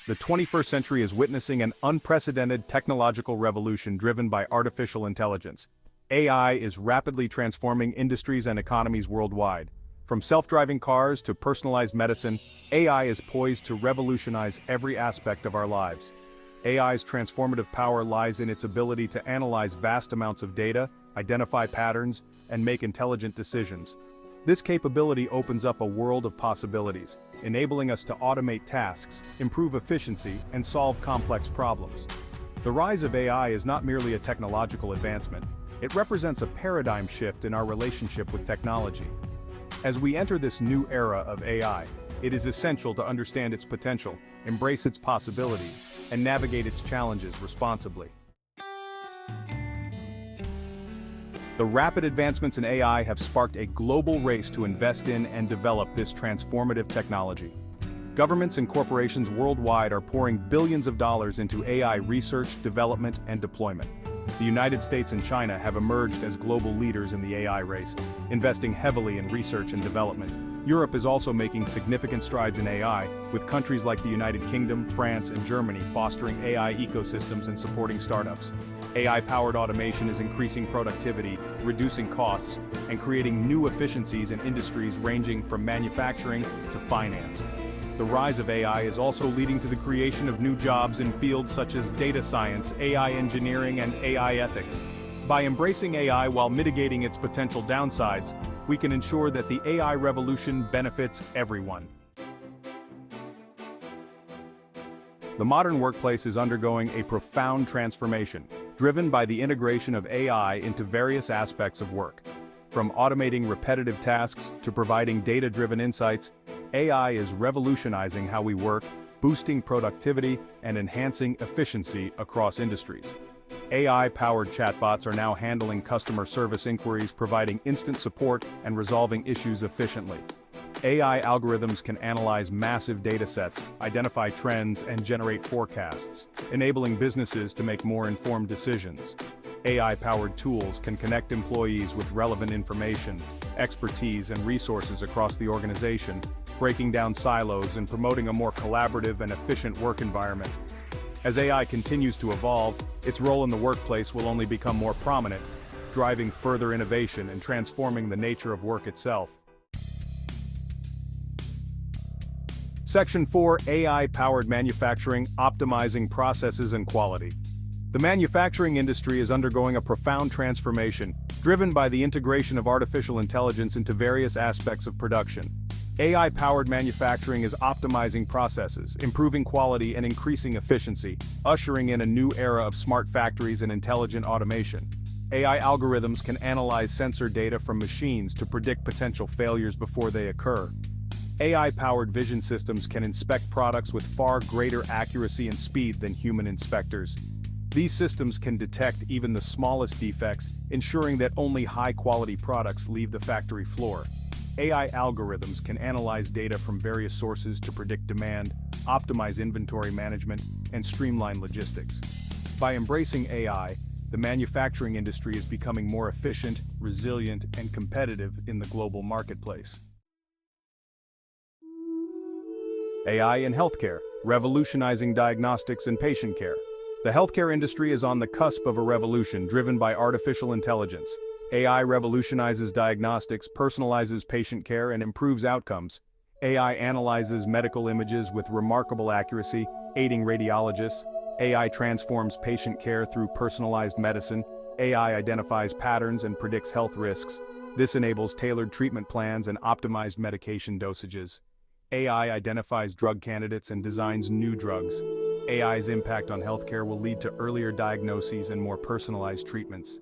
The 21st century is witnessing an unprecedented technological revolution driven by artificial intelligence. AI is rapidly transforming industries and economies worldwide. From self-driving cars to personalized medicine, AI is poised to revolutionize every aspect of our lives. AI's transformative power lies in its ability to analyze vast amounts of data, identify patterns, and make intelligent decisions. This capability opens up a world of possibilities, enabling us to automate tasks, improve efficiency, and solve complex problems. The rise of AI is not merely a technological advancement, it represents a paradigm shift in our relationship with technology. As we enter this new era of AI, it is essential to understand its potential, embrace its possibilities, and navigate its challenges responsibly. The rapid advancements in AI have sparked a global race to invest in and develop this transformative technology. Governments and corporations worldwide are pouring billions of dollars into AI research, development, and deployment. The United States and China have emerged as global leaders in the AI race, investing heavily in research and development. Europe is also making significant strides in AI, with countries like the United Kingdom, France, and Germany fostering AI ecosystems and supporting startups. AI-powered automation is increasing productivity, reducing costs, and creating new efficiencies in industries ranging from manufacturing to finance. The rise of AI is also leading to the creation of new jobs in fields such as data science, AI engineering, and AI ethics. By embracing AI while mitigating its potential downsides, we can ensure that the AI revolution benefits everyone. The modern workplace is undergoing a profound transformation, driven by the integration of AI into various aspects of work. From automating repetitive tasks to providing data-driven insights, AI is revolutionizing how we work, boosting productivity, and enhancing efficiency across industries. AI-powered chatbots are now handling customer service inquiries, providing instant support and resolving issues efficiently. AI algorithms can analyze massive datasets, identify trends, and generate forecasts, enabling businesses to make more informed decisions. AI-powered tools can connect employees with relevant information, expertise, and resources across the organization, breaking down silos and promoting a more collaborative and efficient work environment. As AI continues to evolve, its role in the workplace will only become more prominent, driving further innovation and transforming the nature of work itself. Section 4: AI-powered manufacturing, optimizing processes and quality. The manufacturing industry is undergoing a profound transformation, driven by the integration of artificial intelligence into various aspects of production. AI-powered manufacturing is optimizing processes, improving quality, and increasing efficiency, ushering in a new era of smart factories and intelligent automation. AI algorithms can analyze sensor data from machines to predict potential failures before they occur. AI-powered vision systems can inspect products with far greater accuracy and speed than human inspectors. These systems can detect even the smallest defects, ensuring that only high-quality products leave the factory floor. AI algorithms can analyze data from various sources to predict demand, optimize inventory management, and streamline logistics. By embracing AI, the manufacturing industry is becoming more efficient, resilient, and competitive in the global marketplace. AI in healthcare, revolutionizing diagnostics and patient care. The healthcare industry is on the cusp of a revolution driven by artificial intelligence. AI revolutionizes diagnostics, personalizes patient care, and improves outcomes. AI analyzes medical images with remarkable accuracy, aiding radiologists. AI transforms patient care through personalized medicine. AI identifies patterns and predicts health risks. This enables tailored treatment plans and optimized medication dosages. AI identifies drug candidates and designs new drugs. AI's impact on healthcare will lead to earlier diagnoses and more personalized treatments.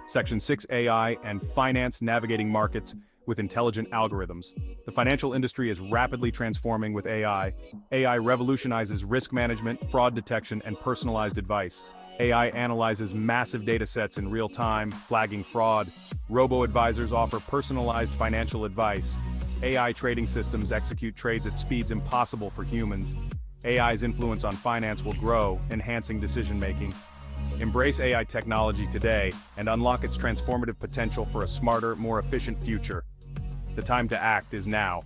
Section 6: AI and finance, navigating markets with intelligent algorithms. The financial industry is rapidly transforming with AI. AI revolutionizes risk management, fraud detection, and personalized advice. AI analyzes massive data sets in real time, flagging fraud. Robo-advisors offer personalized financial advice. AI trading systems execute trades at speeds impossible for humans. AI's influence on finance will grow, enhancing decision-making. Embrace AI technology today and unlock its transformative potential for a smarter, more efficient future. The time to act is now.